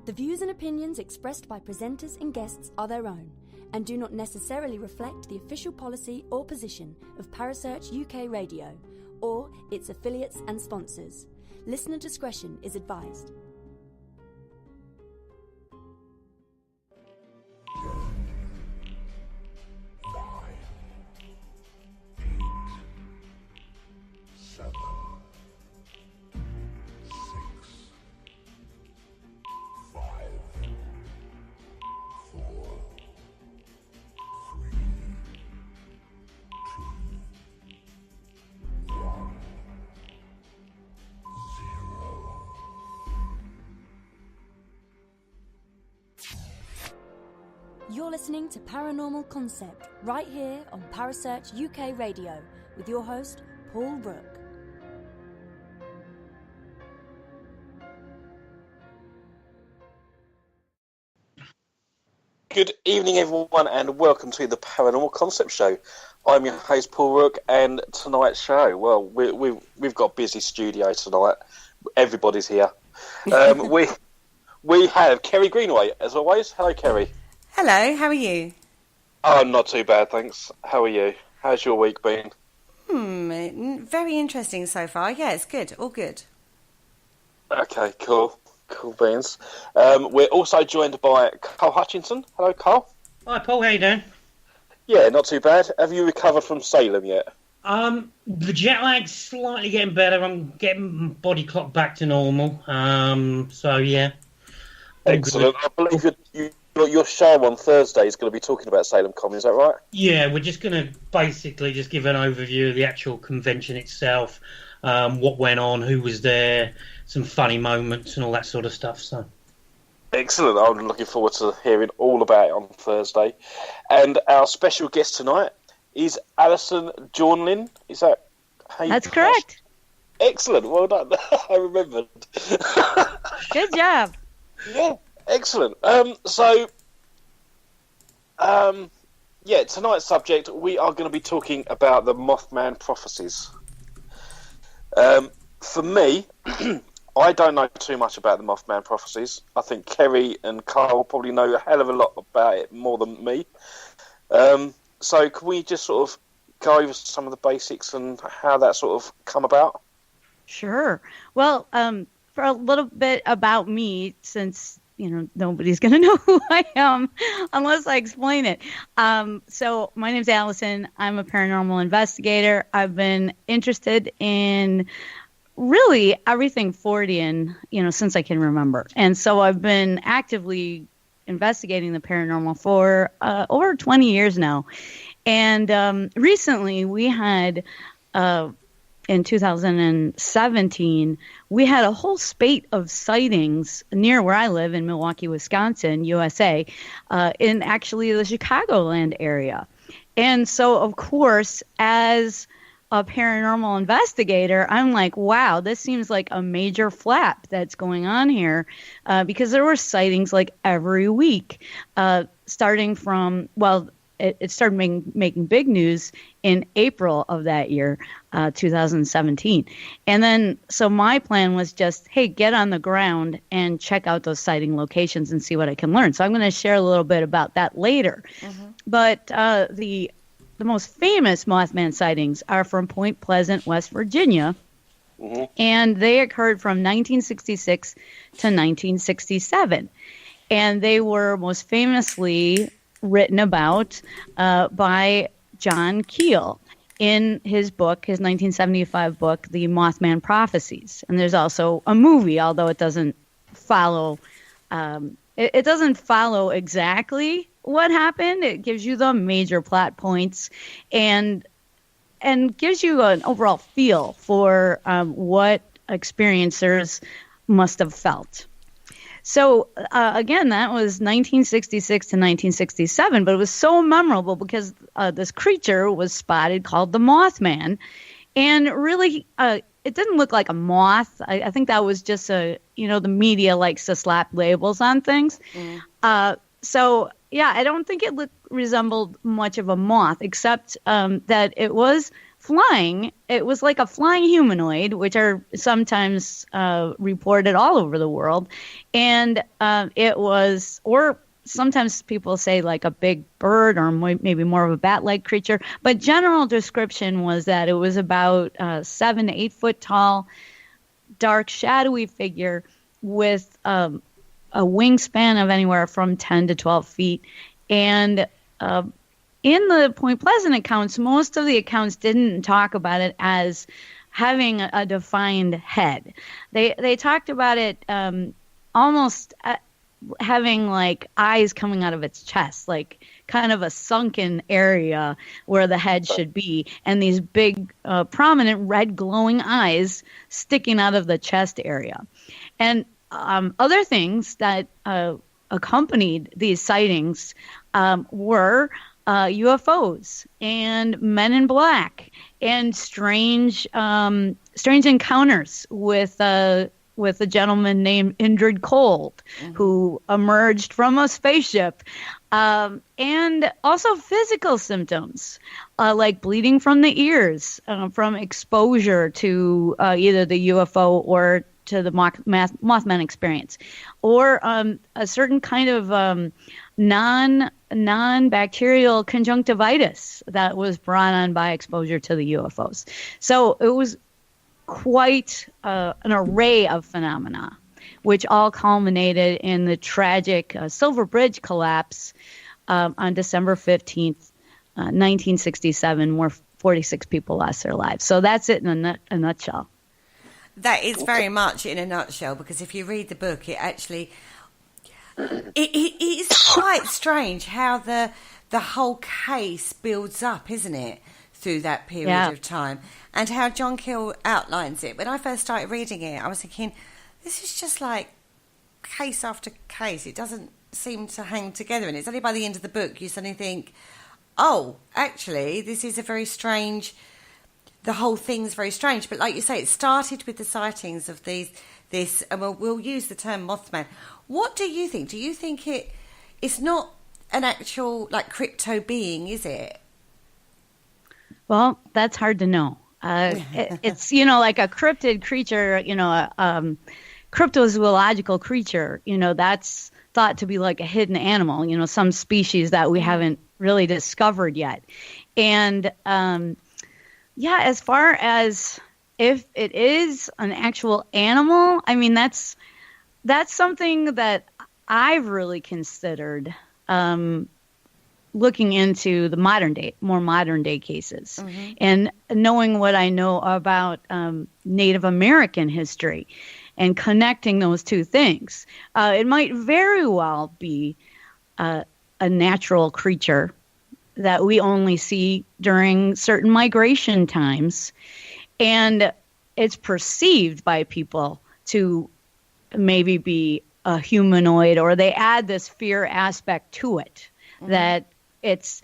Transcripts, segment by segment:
The views and opinions expressed by presenters and guests are their own and do not necessarily reflect the official policy or position of Parasearch UK Radio or its affiliates and sponsors. Listener discretion is advised. You're listening to Paranormal Concept right here on Parasearch UK Radio with your host, Paul Rook. Good evening, everyone, and welcome to the Paranormal Concept Show. I'm your host, Paul Rook, and tonight's show, well, we've got a busy studio tonight. Everybody's here. We have Kerry Greenaway, as always. Hello, Kerry. Hello, how are you? Oh, not too bad, thanks. How are you? How's your week been? Very interesting so far. Yeah, it's good. All good. Okay, cool. Cool beans. We're also joined by Carl Hutchinson. Hello, Carl. Hi, Paul. How you doing? Yeah, not too bad. Have you recovered from Salem yet? The jet lag's slightly getting better. I'm getting my body clock back to normal. So, yeah. Excellent. I believe your show on Thursday is going to be talking about Salem Con, is that right? Yeah, we're just going to basically just give an overview of the actual convention itself, what went on, who was there, some funny moments and all that sort of stuff. So, excellent. I'm looking forward to hearing all about it on Thursday. And our special guest tonight is Allison Jornlin. Is that how you That's correct. Excellent. Well done. I remembered. Good job. Yeah. Excellent. Tonight's subject, we are going to be talking about the Mothman Prophecies. For me, I don't know too much about the Mothman Prophecies. I think Kerry and Carl probably know a hell of a lot about it, more than me. So can we just sort of go over some of the basics and how that sort of come about? Sure. Well, for a little bit about me, since nobody's going to know who I am unless I explain it. So my name's Allison. I'm a paranormal investigator. I've been interested in really everything Fortean, since I can remember. And so I've been actively investigating the paranormal for over 20 years now. And recently we had... in 2017, we had a whole spate of sightings near where I live in Milwaukee, Wisconsin, USA, in actually the Chicagoland area. And so, of course, as a paranormal investigator, I'm like, wow, this seems like a major flap that's going on here, because there were sightings like every week, starting from, it started making big news in April of that year, 2017. And then, so my plan was just, hey, get on the ground and check out those sighting locations and see what I can learn. So I'm going to share a little bit about that later. Mm-hmm. But the most famous Mothman sightings are from Point Pleasant, West Virginia. Mm-hmm. And they occurred from 1966 to 1967. And they were most famously written about by John Keel in his book, his 1975 book, The Mothman Prophecies. And there's also a movie, although it doesn't follow it doesn't follow exactly what happened. It gives you the major plot points and gives you an overall feel for what experiencers must have felt. So, again, that was 1966 to 1967, but it was so memorable because this creature was spotted called the Mothman. And really, it didn't look like a moth. I think that was just the media likes to slap labels on things. Mm. So, yeah, I don't think it resembled much of a moth, except that it was flying. It was like a flying humanoid, which are sometimes reported all over the world. And it was, or sometimes people say like a big bird or maybe more of a bat-like creature. But general description was that it was about 7 to 8 foot tall, dark, shadowy figure with a wingspan of anywhere from 10 to 12 feet. And in the Point Pleasant accounts, most of the accounts didn't talk about it as having a defined head. They talked about it almost having like eyes coming out of its chest, like kind of a sunken area where the head should be, and these big, prominent red glowing eyes sticking out of the chest area. And other things that accompanied these sightings were UFOs and men in black and strange encounters with a gentleman named Indrid Cold, who emerged from a spaceship, and also physical symptoms like bleeding from the ears from exposure to either the UFO or to the Mothman experience, or a certain kind of non-bacterial conjunctivitis that was brought on by exposure to the UFOs. So it was quite an array of phenomena, which all culminated in the tragic Silver Bridge collapse on December 15th, 1967, where 46 people lost their lives. So that's it in a nutshell. That is very much in a nutshell, because if you read the book, it actually... It is quite strange how the whole case builds up, isn't it, through that period of time, and how John Keel outlines it. When I first started reading it, I was thinking, this is just like case after case. It doesn't seem to hang together, and it's only by the end of the book you suddenly think, oh, actually, this is a very strange... The whole thing's very strange. But like you say, it started with the sightings of this, and we'll use the term Mothman. What do you think? Do you think it's not an actual, like, crypto being, is it? Well, that's hard to know. It's, like a cryptid creature, a cryptozoological creature, that's thought to be like a hidden animal, some species that we haven't really discovered yet. And, as far as if it is an actual animal, I mean, that's something that I've really considered looking into the more modern day cases, and knowing what I know about Native American history and connecting those two things. It might very well be a natural creature that we only see during certain migration times, and it's perceived by people to maybe be a humanoid, or they add this fear aspect to it, that it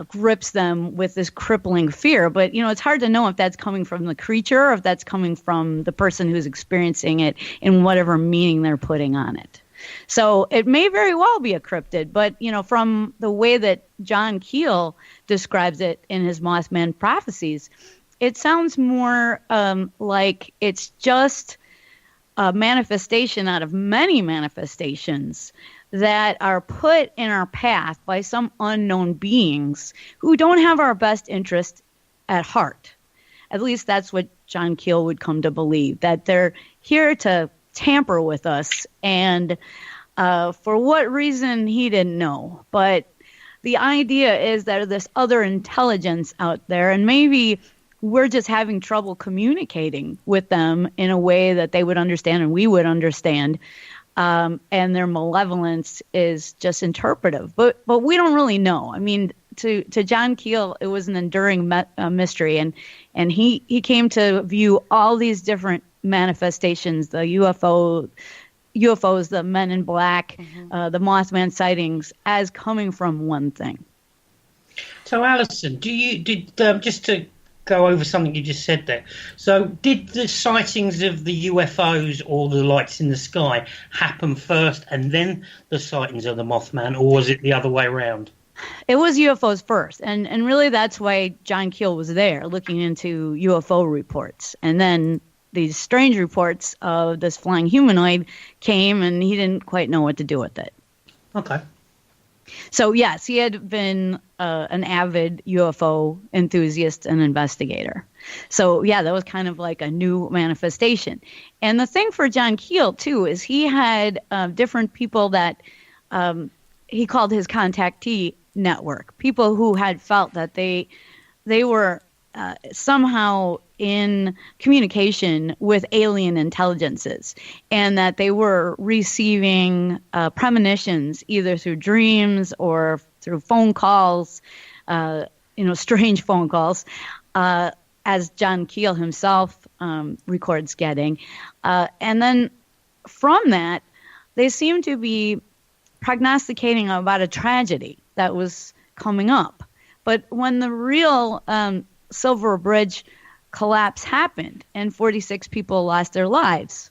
grips them with this crippling fear. But, it's hard to know if that's coming from the creature or if that's coming from the person who's experiencing it in whatever meaning they're putting on it. So it may very well be a cryptid, but, from the way that John Keel describes it in his Mothman Prophecies, it sounds more like it's just a manifestation out of many manifestations that are put in our path by some unknown beings who don't have our best interest at heart. At least that's what John Keel would come to believe, that they're here to tamper with us, and for what reason he didn't know. But the idea is that there's other intelligence out there, and maybe we're just having trouble communicating with them in a way that they would understand and we would understand, and their malevolence is just interpretive. But we don't really know. I mean, to John Keel, it was an enduring mystery, and he came to view all these different manifestations, the UFOs, the men in black, the Mothman sightings, as coming from one thing. So, Alison, just to go over something you just said there, so did the sightings of the UFOs or the lights in the sky happen first and then the sightings of the Mothman, or was it the other way around? it was UFOs first. And really that's why John Keel was there looking into UFO reports. And then these strange reports of this flying humanoid came and he didn't quite know what to do with it. Okay. So, yes, he had been an avid UFO enthusiast and investigator. So, yeah, that was kind of like a new manifestation. And the thing for John Keel, too, is he had different people that he called his contactee network, people who had felt that they were somehow in communication with alien intelligences and that they were receiving premonitions either through dreams or through phone calls, strange phone calls, as John Keel himself records getting. And then from that, they seem to be prognosticating about a tragedy that was coming up. But when the real Silver Bridge collapse happened and 46 people lost their lives,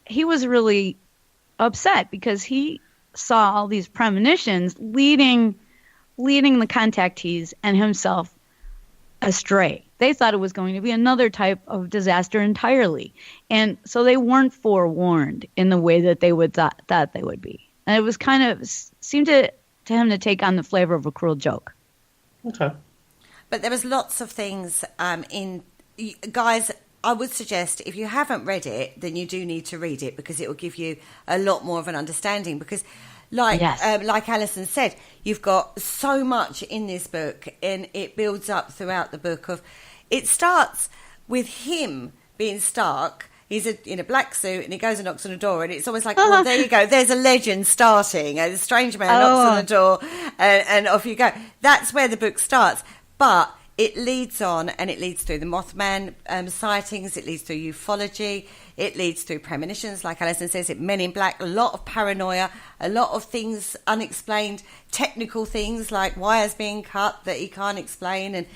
he was really upset because he saw all these premonitions leading the contactees and himself astray. They thought it was going to be another type of disaster entirely. And so they weren't forewarned in the way that they would thought they would be. And it was kind of seemed to him to take on the flavor of a cruel joke. Okay. But there was lots of things guys, I would suggest if you haven't read it, then you do need to read it because it will give you a lot more of an understanding. Because like Alison said, you've got so much in this book and it builds up throughout the book. It starts with him being Stark. He's in a black suit and he goes and knocks on a door and it's almost like, well, there you go. There's a legend starting. A strange man knocks on the door and off you go. That's where the book starts. But it leads on and it leads through the Mothman sightings. It leads through ufology. It leads through premonitions, like Alison says, Men in Black, a lot of paranoia, a lot of things unexplained, technical things like wires being cut that he can't explain.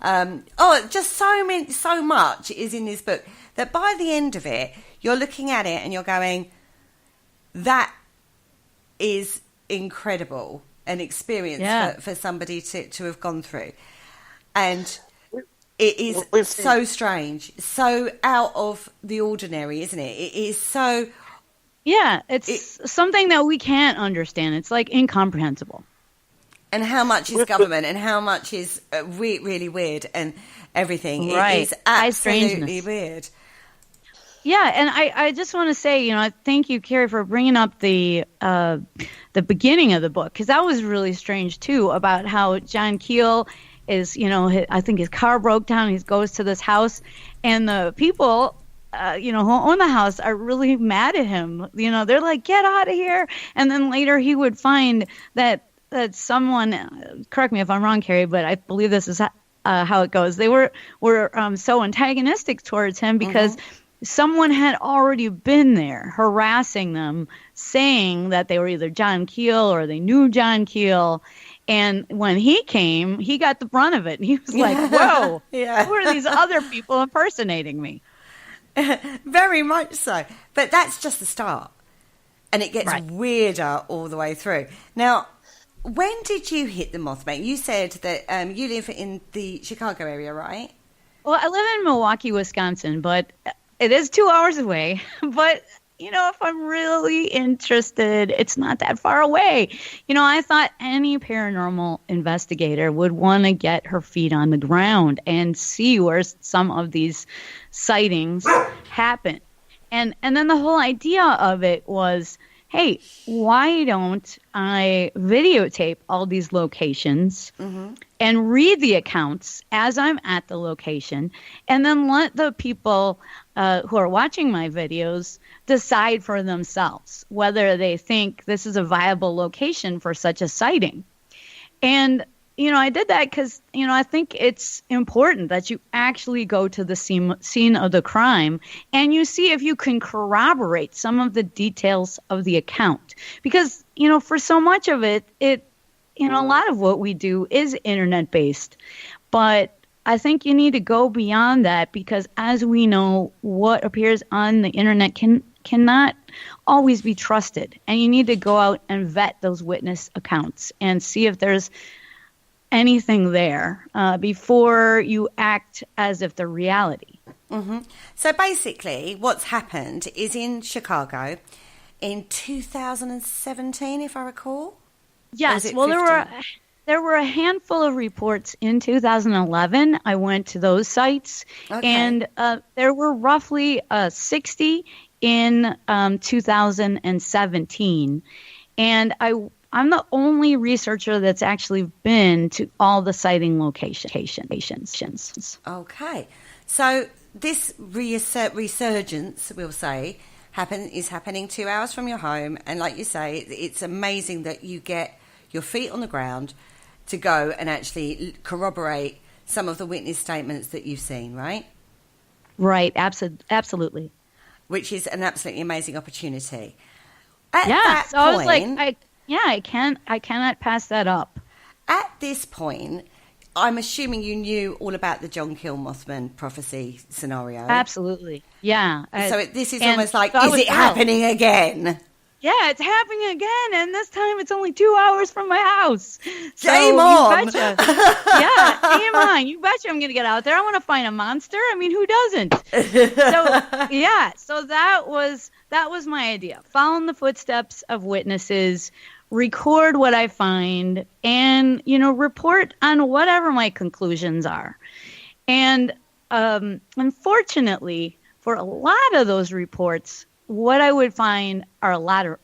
And just so much is in this book that by the end of it, you're looking at it and you're going, that is incredible, an experience for somebody to have gone through. And it is so strange, so out of the ordinary, isn't it? It is so... Yeah, it's something that we can't understand. It's like incomprehensible. And how much is government and how much is really weird and everything. Right. It is absolutely weird. Yeah, and I just want to say, thank you, Carrie, for bringing up the beginning of the book, because that was really strange, too, about how John Keel is, I think his car broke down. He goes to this house, and the people, who own the house are really mad at him. They're like, get out of here. And then later he would find that someone, correct me if I'm wrong, Carrie, but I believe this is how it goes. They were so antagonistic towards him because someone had already been there harassing them, saying that they were either John Keel or they knew John Keel. And when he came, he got the brunt of it. And he was like, whoa, who are these other people impersonating me? Very much so. But that's just the start. And it gets weirder all the way through. Now, when did you hit the Mothman? You said that you live in the Chicago area, right? Well, I live in Milwaukee, Wisconsin, but it is 2 hours away. But... if I'm really interested, it's not that far away. I thought any paranormal investigator would want to get her feet on the ground and see where some of these sightings happen. And then the whole idea of it was, hey, why don't I videotape all these locations and read the accounts as I'm at the location, and then let the people who are watching my videos decide for themselves whether they think this is a viable location for such a sighting. And, I did that because, I think it's important that you actually go to the scene of the crime and you see if you can corroborate some of the details of the account. Because, for so much of it, a lot of what we do is internet-based. But I think you need to go beyond that because, as we know, what appears on the internet cannot always be trusted. And you need to go out and vet those witness accounts and see if there's anything there before you act as if they're reality. Mm-hmm. So basically, what's happened is in Chicago in 2017, if I recall. Yes. Well, there were a handful of reports in 2011. I went to those sites, and there were roughly 60 in 2017. And I'm the only researcher that's actually been to all the sighting locations. Okay. So this resurgence, we'll say, is happening 2 hours from your home. And like you say, it's amazing that you get your feet on the ground to go and actually corroborate some of the witness statements that you've seen, right? Right. Absolutely. Which is an absolutely amazing opportunity. I was like, I cannot pass that up. At this point, I'm assuming you knew all about the John Keel Mothman prophecy scenario. Absolutely. Yeah. So this is almost like, is it happening again? Yeah, it's happening again, and this time it's only 2 hours from my house. Game on! You betcha. Yeah, game on. You betcha I'm going to get out there. I want to find a monster. I mean, who doesn't? So that was my idea. Following the footsteps of witnesses, record what I find, and, report on whatever my conclusions are. And unfortunately, for a lot of those reports, what I would find are a lot of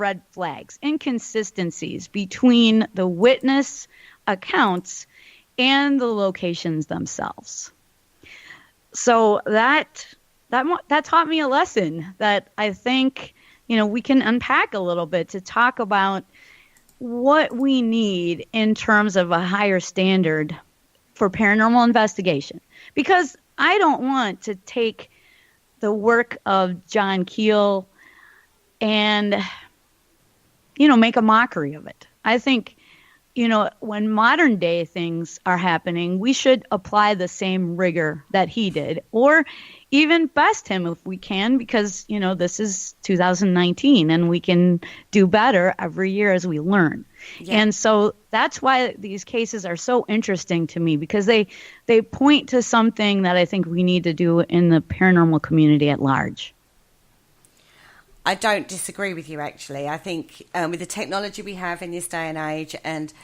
red flags, inconsistencies between the witness accounts and the locations themselves. So that taught me a lesson that I think, we can unpack a little bit to talk about what we need in terms of a higher standard for paranormal investigation. Because I don't want to take the work of John Keel and, make a mockery of it. I think, when modern day things are happening, we should apply the same rigor that he did, or even best him if we can, because, this is 2019 and we can do better every year as we learn. Yeah. And so that's why these cases are so interesting to me, because they point to something that I think we need to do in the paranormal community at large. I don't disagree with you, actually. I think with the technology we have in this day and age, and,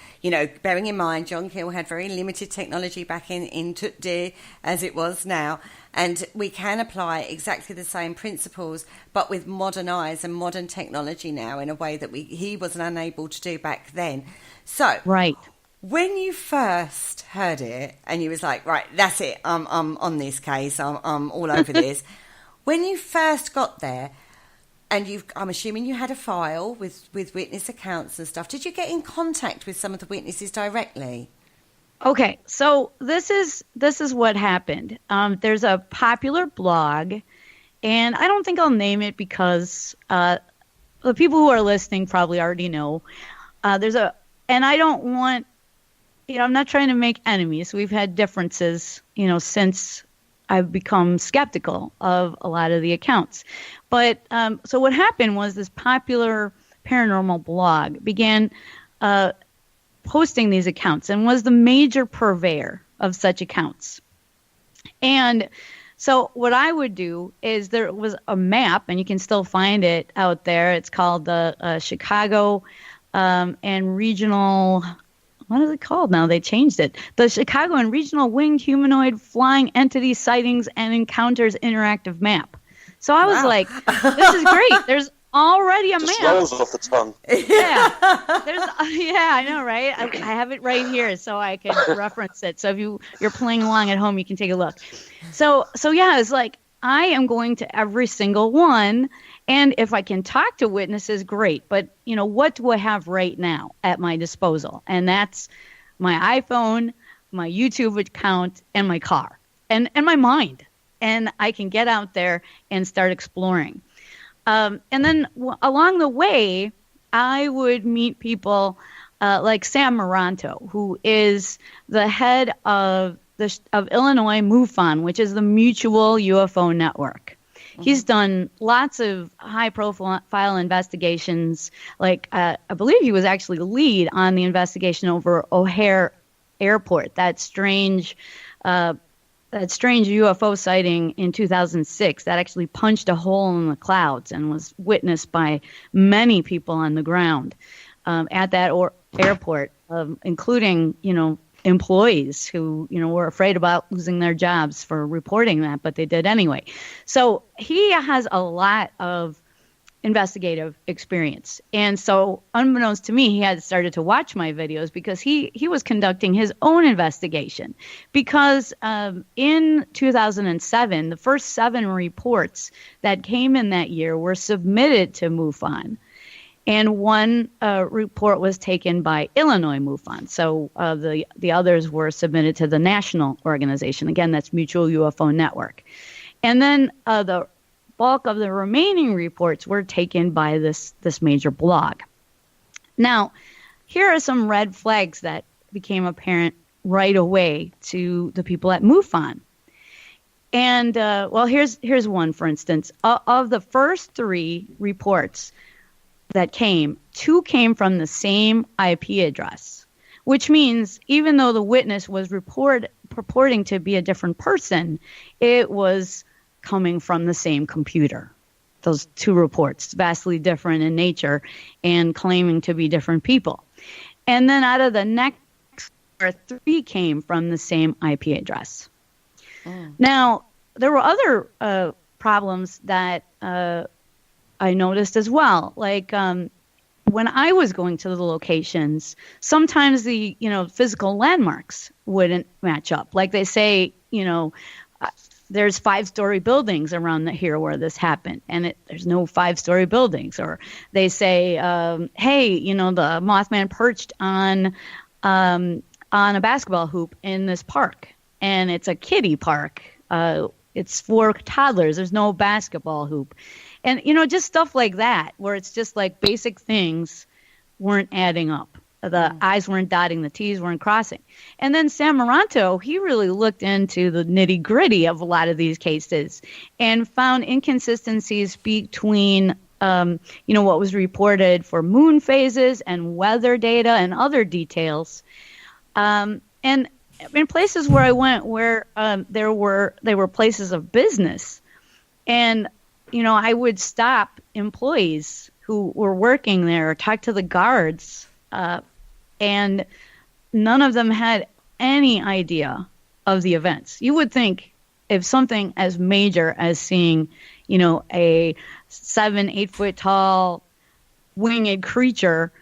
bearing in mind, John Keel had very limited technology back in Tutde as it was now, and we can apply exactly the same principles, but with modern eyes and modern technology now in a way that he wasn't unable to do back then. So, right. When you first heard it, and you was like, right, that's it, I'm on this case, I'm all over this. When you first got there, and I'm assuming you had a file with witness accounts and stuff. Did you get in contact with some of the witnesses directly? Okay, so this is what happened. There's a popular blog, and I don't think I'll name it because the people who are listening probably already know. And I don't want, I'm not trying to make enemies. We've had differences, since I've become skeptical of a lot of the accounts. But so what happened was this popular paranormal blog began posting these accounts and was the major purveyor of such accounts. And so what I would do is there was a map, and you can still find it out there. It's called the Chicago and Regional... What is it called now? They changed it. The Chicago and Regional Winged Humanoid Flying Entity Sightings and Encounters Interactive Map. So I was like, this is great. There's already a just map. rolls off the tongue. Yeah. I know, right? I have it right here so I can reference it. So if you're playing along at home, you can take a look. So yeah, it's like, I am going to every single one. And if I can talk to witnesses, great. But, what do I have right now at my disposal? And that's my iPhone, my YouTube account, and my car, and my mind. And I can get out there and start exploring. And then along the way, I would meet people like Sam Moranto, who is the head of Illinois MUFON, which is the Mutual UFO Network. He's done lots of high-profile investigations. Like, I believe he was actually lead on the investigation over O'Hare Airport, that strange UFO sighting in 2006 that actually punched a hole in the clouds and was witnessed by many people on the ground at that airport, including, employees who, were afraid about losing their jobs for reporting that, but they did anyway. So he has a lot of investigative experience. And so unbeknownst to me, he had started to watch my videos because he was conducting his own investigation. Because in 2007, the first 7 reports that came in that year were submitted to MUFON. And one report was taken by Illinois MUFON. So the others were submitted to the national organization. Again, that's Mutual UFO Network. And then the bulk of the remaining reports were taken by this major blog. Now, here are some red flags that became apparent right away to the people at MUFON. And, here's one, for instance. Of the first 3 reports that came, 2 came from the same IP address, which means even though the witness was purporting to be a different person, it was coming from the same computer. Those 2 reports, vastly different in nature and claiming to be different people. And then out of the next 3 came from the same IP address. Now, there were other problems that I noticed as well. Like when I was going to the locations, sometimes the physical landmarks wouldn't match up. Like they say, there's 5-story buildings around here where this happened, and there's no 5-story buildings. Or they say, hey, the Mothman perched on a basketball hoop in this park, and it's a kiddie park. It's for toddlers. There's no basketball hoop. And, just stuff like that, where it's just like basic things weren't adding up. The I's weren't dotting, the T's weren't crossing. And then Sam Moranto, he really looked into the nitty-gritty of a lot of these cases and found inconsistencies between, what was reported for moon phases and weather data and other details. And in places where I went where they were places of business. And, I would stop employees who were working there, talk to the guards, and none of them had any idea of the events. You would think if something as major as seeing, a 7-8 foot tall winged creature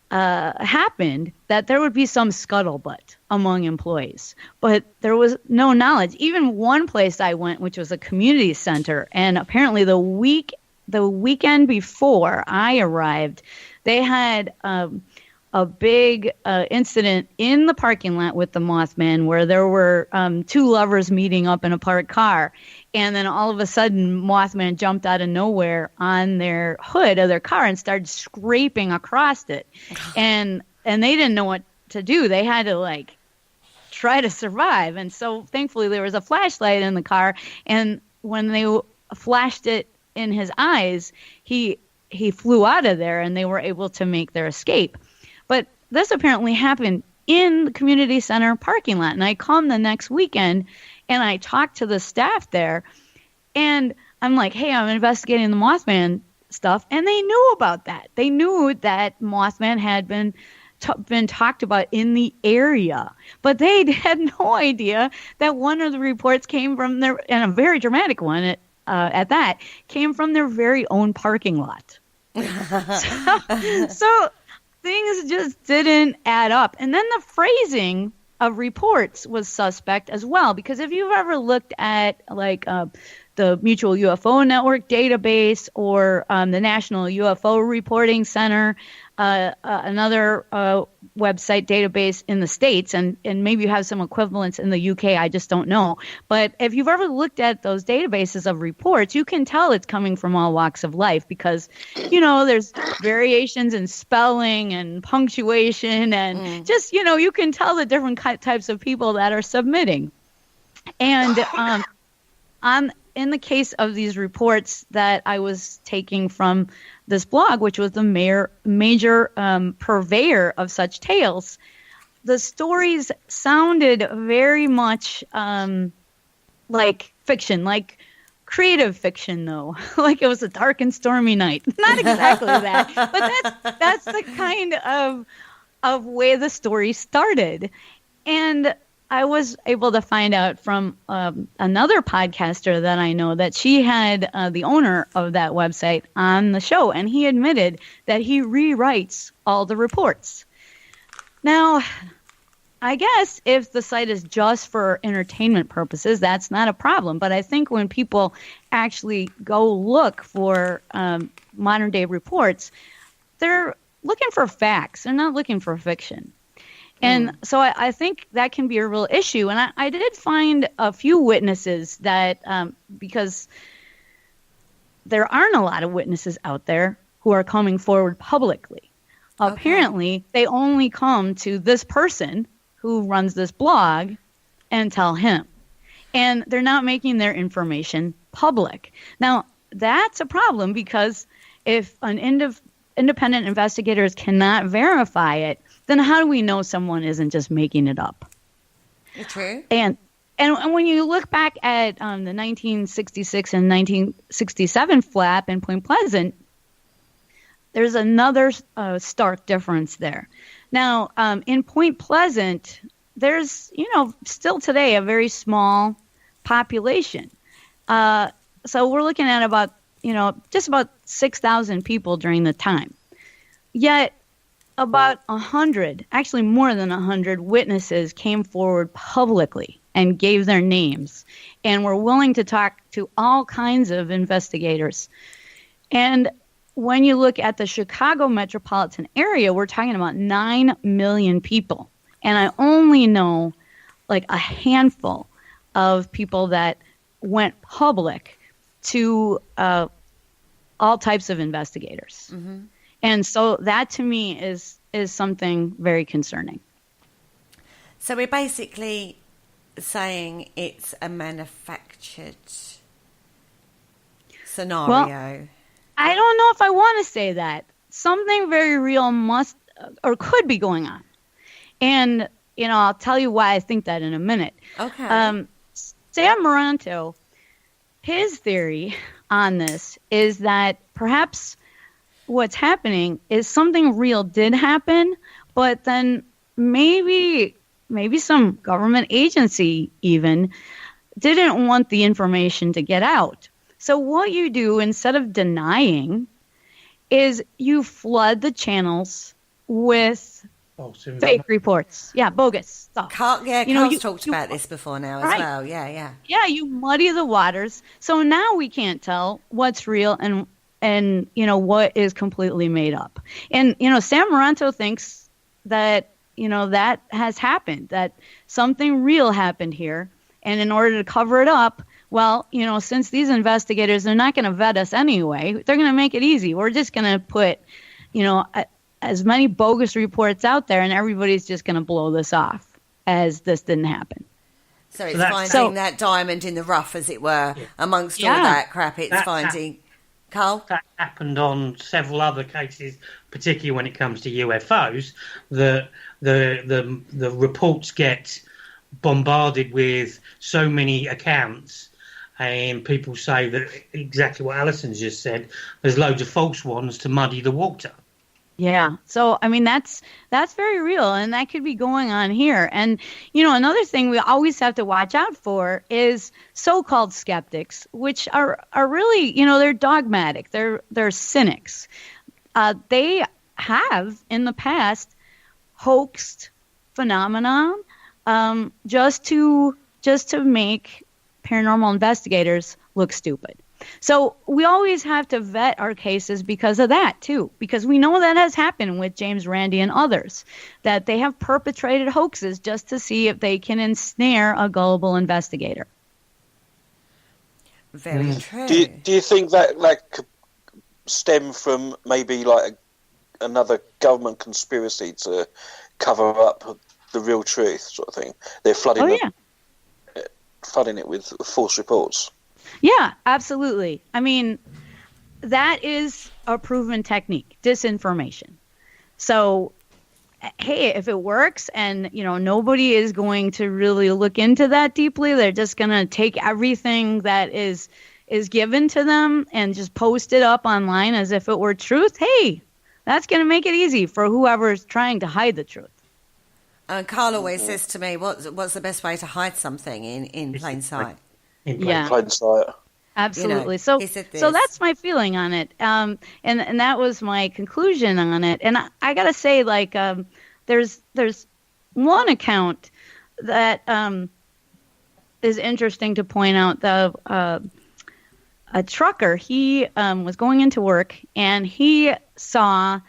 happened, that there would be some scuttlebutt among employees. But there was no knowledge. Even one place I went, which was a community center, and apparently the weekend before I arrived, they had a big incident in the parking lot with the Mothman where there were 2 lovers meeting up in a parked car. And then all of a sudden, Mothman jumped out of nowhere on their hood of their car and started scraping across it. And they didn't know what to do. They had to, try to survive. And so, thankfully, there was a flashlight in the car. And when they flashed it in his eyes, he flew out of there, and they were able to make their escape. But this apparently happened in the community center parking lot. And I come the next weekend, and I talked to the staff there, and I'm like, hey, I'm investigating the Mothman stuff. And they knew about that. They knew that Mothman had been talked about in the area. But they had no idea that one of the reports came from their, and a very dramatic one at that, came from their very own parking lot. So things just didn't add up. And then the phrasing of reports was suspect as well, because if you've ever looked at the Mutual UFO Network database or the National UFO Reporting Center, another website database in the States, and maybe you have some equivalents in the UK, I just don't know. But if you've ever looked at those databases of reports, you can tell it's coming from all walks of life because, there's variations in spelling and punctuation and just, you can tell the different types of people that are submitting. And in the case of these reports that I was taking from this blog, which was the major purveyor of such tales, the stories sounded very much like fiction, like creative fiction, though. Like it was a dark and stormy night. Not exactly that, but that's the kind of way the story started. And I was able to find out from another podcaster that I know that she had the owner of that website on the show, and he admitted that he rewrites all the reports. Now, I guess if the site is just for entertainment purposes, that's not a problem. But I think when people actually go look for modern-day reports, they're looking for facts. They're not looking for fiction. And so I think that can be a real issue. And I did find a few witnesses that, because there aren't a lot of witnesses out there who are coming forward publicly. Okay. Apparently, they only come to this person who runs this blog and tell him. And they're not making their information public. Now, that's a problem because if an independent investigators cannot verify it, then how do we know someone isn't just making it up? True. And when you look back at the 1966 and 1967 flap in Point Pleasant, there's another stark difference there. Now, in Point Pleasant, there's, still today a very small population. So we're looking at about, just about 6,000 people during the time. Yet about 100, actually more than 100 witnesses came forward publicly and gave their names and were willing to talk to all kinds of investigators. And when you look at the Chicago metropolitan area, we're talking about 9 million people. And I only know like a handful of people that went public to all types of investigators. Mm-hmm. And so that to me is something very concerning. So we're basically saying it's a manufactured scenario. Well, I don't know if I want to say that. Something very real must or could be going on. And, I'll tell you why I think that in a minute. Okay. Sam Moranto, his theory on this is that perhaps what's happening is something real did happen, but then maybe some government agency even didn't want the information to get out. So what you do instead of denying is you flood the channels with fake reports. Yeah, bogus stuff. Carl's talked about this before now as well. Yeah. Yeah, you muddy the waters. So now we can't tell what's real and what is completely made up. And, Sam Moranto thinks that, that has happened, that something real happened here. And in order to cover it up, well, since these investigators are not going to vet us anyway, they're going to make it easy. We're just going to put, as many bogus reports out there, and everybody's just going to blow this off as this didn't happen. So it's finding that diamond in the rough, as it were, amongst all that crap. It's finding... Carl? That happened on several other cases, particularly when it comes to UFOs. The reports get bombarded with so many accounts, and people say that exactly what Alison's just said. There's loads of false ones to muddy the water. Yeah. So, that's very real, and that could be going on here. And, another thing we always have to watch out for is so-called skeptics, which are really, they're dogmatic. They're cynics. They have, in the past, hoaxed phenomenon just to make paranormal investigators look stupid. So we always have to vet our cases because of that, too, because we know that has happened with James Randi and others, that they have perpetrated hoaxes just to see if they can ensnare a gullible investigator. Very true. Do you think that could stem from maybe like another government conspiracy to cover up the real truth sort of thing? They're flooding it with false reports. Yeah, absolutely. I mean, that is a proven technique, disinformation. So, hey, if it works and, nobody is going to really look into that deeply, they're just going to take everything that is given to them and just post it up online as if it were truth. Hey, that's going to make it easy for whoever's trying to hide the truth. Carl always says to me, what's the best way to hide something in plain sight? Plain sight. Absolutely. So that's my feeling on it. And that was my conclusion on it. And I got to say, like, there's one account that is interesting to point out. A trucker, he was going into work and he saw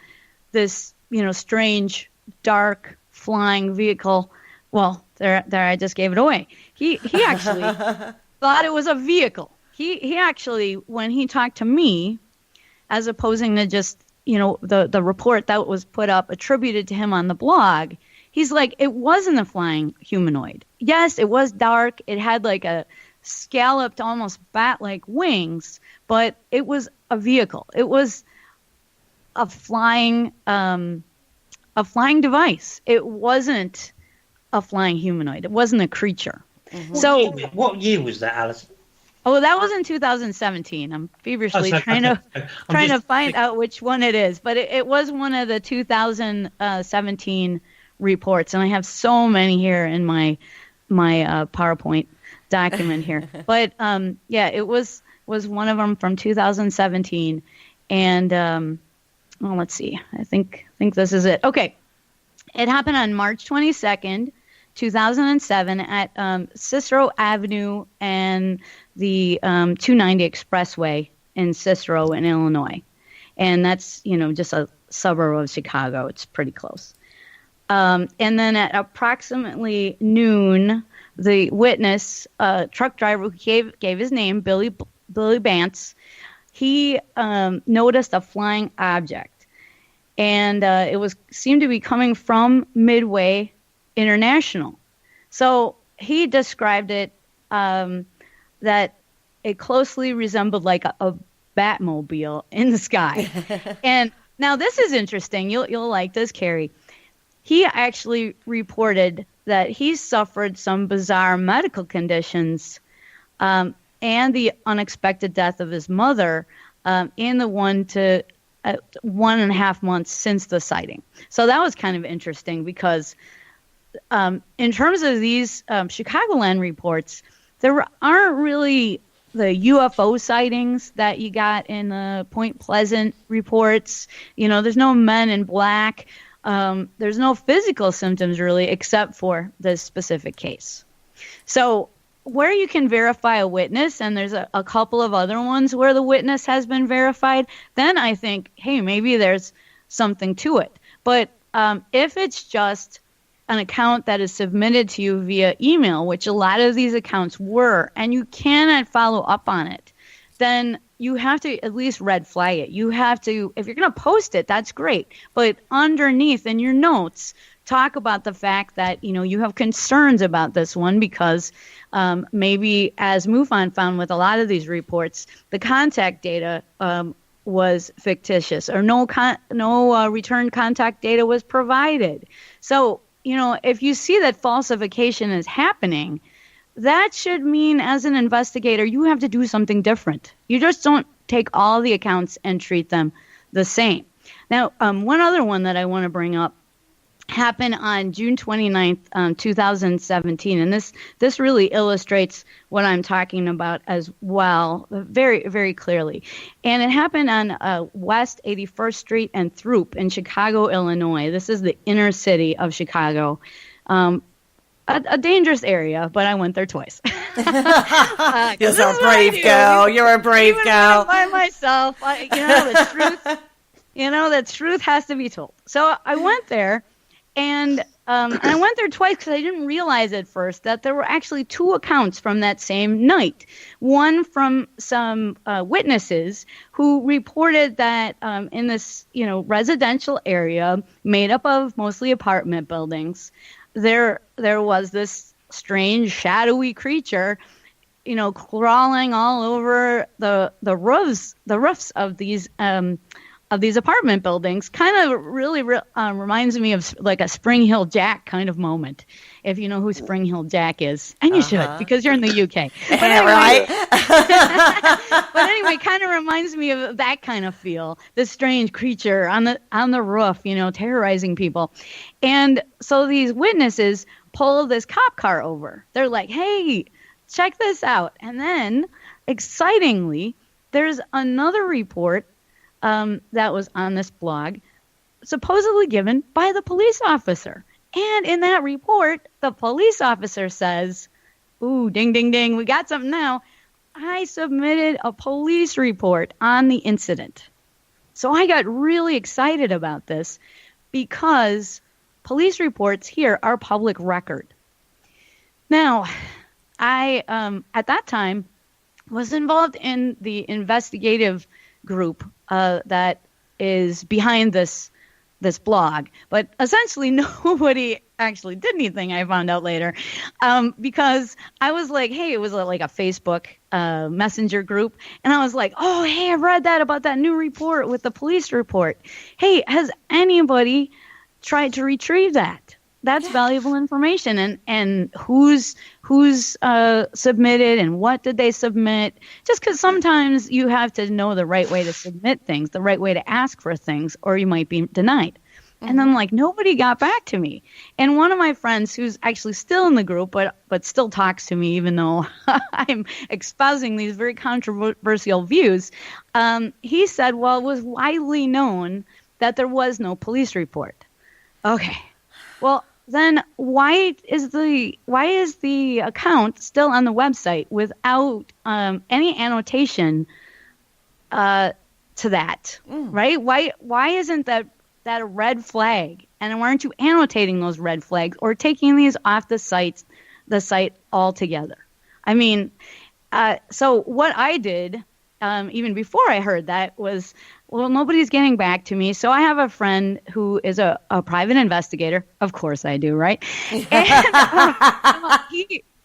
this, strange, dark, flying vehicle. Well, there I just gave it away. He actually thought it was a vehicle. He actually, when he talked to me, as opposing to just, the report that was put up attributed to him on the blog, he's like, it wasn't a flying humanoid. Yes, it was dark. It had like a scalloped, almost bat-like wings, but it was a vehicle. It was a flying device. It wasn't a flying humanoid. It wasn't a creature. Mm-hmm. What year was that, Alison? Oh, that was in 2017. I'm feverishly trying to find out which one it is, but it was one of the 2017 reports, and I have so many here in my PowerPoint document here. But it was one of them from 2017, and let's see. I think this is it. Okay, it happened on March 22nd, 2007, at Cicero Avenue and the 290 Expressway in Cicero in Illinois. And that's, just a suburb of Chicago. It's pretty close. And then at approximately noon, the witness, truck driver who gave his name, Billy Bantz, he noticed a flying object. And it seemed to be coming from Midway International. So he described it that it closely resembled like a Batmobile in the sky. And now this is interesting. You'll like this, Carrie. He actually reported that he suffered some bizarre medical conditions and the unexpected death of his mother in the 1.5 months since the sighting. So that was kind of interesting because in terms of these Chicagoland reports, there aren't really the UFO sightings that you got in the Point Pleasant reports. There's no men in black. There's no physical symptoms really, except for this specific case. So where you can verify a witness, and there's a couple of other ones where the witness has been verified, then I think, hey, maybe there's something to it. But if it's just an account that is submitted to you via email, which a lot of these accounts were, and you cannot follow up on it, then you have to at least red flag it. You have to, if you're going to post it, that's great. But underneath in your notes, talk about the fact that, you have concerns about this one because maybe, as MUFON found with a lot of these reports, the contact data was fictitious or no return contact data was provided. So, if you see that falsification is happening, that should mean as an investigator, you have to do something different. You just don't take all the accounts and treat them the same. Now, one other one that I want to bring up happened on June 29th, 2017. And this really illustrates what I'm talking about as well, very, very clearly. And it happened on West 81st Street and Throop in Chicago, Illinois. This is the inner city of Chicago. A dangerous area, but I went there twice. You're a brave girl. You're a brave girl. By myself. The truth. The truth has to be told. So I went there. And I went there twice because I didn't realize at first that there were actually two accounts from that same night. One from some witnesses who reported that in this, residential area made up of mostly apartment buildings, there was this strange shadowy creature crawling all over the roofs of these apartment buildings. Kind of really reminds me of like a Spring Hill Jack kind of moment, if you know who Spring Hill Jack is, and you should, because you're in the UK. But anyway, right? But anyway, kind of reminds me of that kind of feel. This strange creature on the roof, terrorizing people. And so these witnesses pull this cop car over. They're like, "Hey, check this out!" And then, excitingly, there's another report that was on this blog, supposedly given by the police officer. And in that report, the police officer says, "Ooh, ding, ding, ding, we got something now. I submitted a police report on the incident." So I got really excited about this because police reports here are public record. Now, I, at that time, was involved in the investigative group that is behind this blog, but essentially nobody actually did anything. I found out later, because I was like, hey, it was like a Facebook messenger group, and I was like, oh, hey, I read that about that new report with the police report. Hey, has anybody tried to retrieve that? That's valuable information, and who's submitted and what did they submit? Just because sometimes you have to know the right way to submit things, the right way to ask for things, or you might be denied. Mm-hmm. And then nobody got back to me. And one of my friends, who's actually still in the group, but still talks to me even though I'm espousing these very controversial views, he said, well, it was widely known that there was no police report. Okay, well, then why is the account still on the website without any annotation to that? Right? Why isn't that a red flag? And why aren't you annotating those red flags or taking these off the site altogether? I mean, so what I did even before I heard that was, well, nobody's getting back to me. So I have a friend who is a private investigator. Of course I do, right? And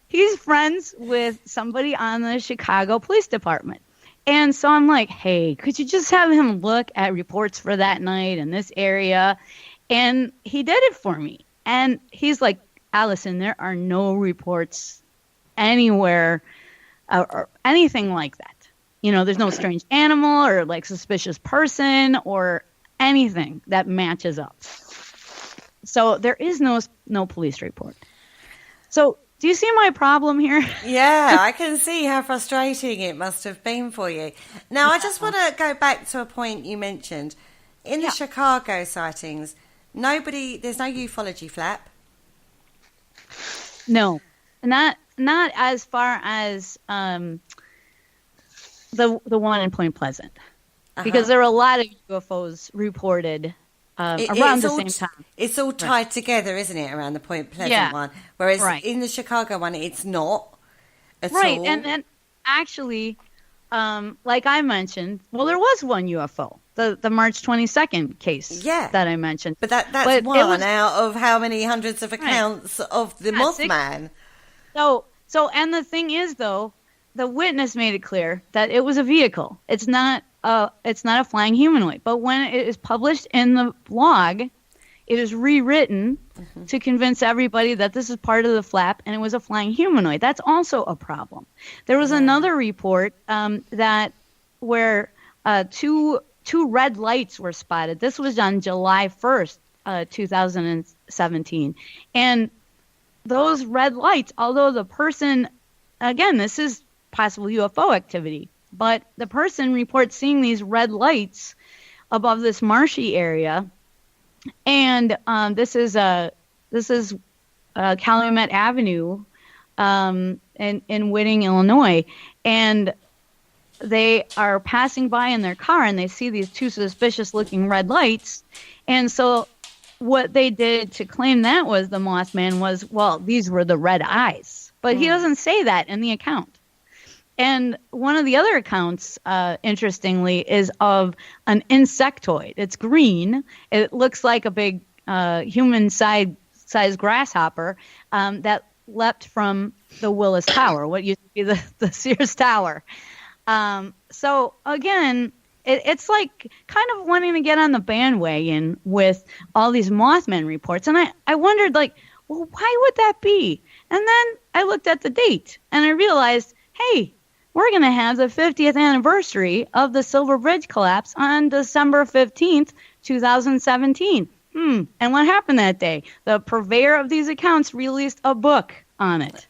he's friends with somebody on the Chicago Police Department. And so I'm like, hey, could you just have him look at reports for that night in this area? And he did it for me. And he's like, Allison, there are no reports anywhere or anything like that. There's no strange animal or suspicious person or anything that matches up. So there is no police report. So do you see my problem here? Yeah, I can see how frustrating it must have been for you. Now, I just want to go back to a point you mentioned. In the Chicago sightings, there's no ufology flap. No, not as far as the one in Point Pleasant, because there were a lot of UFOs reported around the same time. It's all tied together, isn't it, around the Point Pleasant one? Whereas in the Chicago one, it's not at all. Right, and actually, like I mentioned, well, there was one UFO, the March 22nd case that I mentioned. But that's one out of how many hundreds of accounts of the Mothman. So, and the thing is, though, the witness made it clear that it was a vehicle. It's not a flying humanoid. But when it is published in the blog, it is rewritten to convince everybody that this is part of the flap and it was a flying humanoid. That's also a problem. There was another report where two red lights were spotted. This was on July 1st, 2017. And those red lights, although the person, again, this is possible UFO activity, but the person reports seeing these red lights above this marshy area, and this is Calumet Avenue in Whitting, Illinois, and they are passing by in their car and they see these two suspicious looking red lights, and so what they did to claim that was the Mothman was, well, these were the red eyes, but he doesn't say that in the account. And one of the other accounts, interestingly, is of an insectoid. It's green. It looks like a big human-sized grasshopper that leapt from the Willis Tower, what used to be the Sears Tower. So again, it's like kind of wanting to get on the bandwagon with all these Mothman reports. And I wondered, like, well, why would that be? And then I looked at the date and I realized, hey, we're going to have the 50th anniversary of the Silver Bridge collapse on December 15th, 2017. And what happened that day? The purveyor of these accounts released a book on it.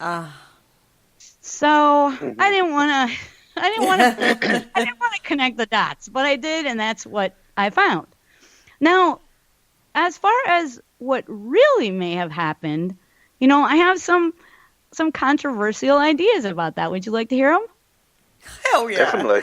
So I didn't want to connect the dots, but I did, and that's what I found. Now, as far as what really may have happened, I have some controversial ideas about that. Would you like to hear them? Hell yeah. Definitely.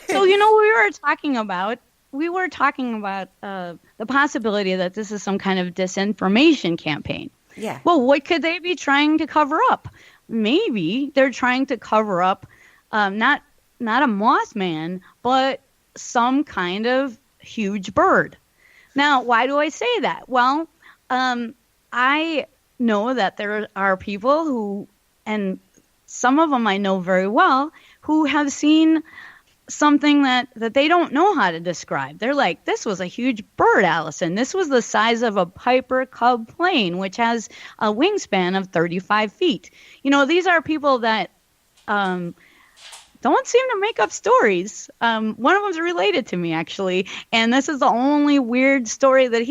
So, we were talking about the possibility that this is some kind of disinformation campaign. Yeah. Well, what could they be trying to cover up? Maybe they're trying to cover up not a Mothman, but some kind of huge bird. Now, why do I say that? Well, I know that there are people who, and some of them I know very well, who have seen something that they don't know how to describe. They're like, this was a huge bird, Allison. This was the size of a Piper Cub plane, which has a wingspan of 35 feet. These are people that don't seem to make up stories. One of them's related to me, actually, and this is the only weird story that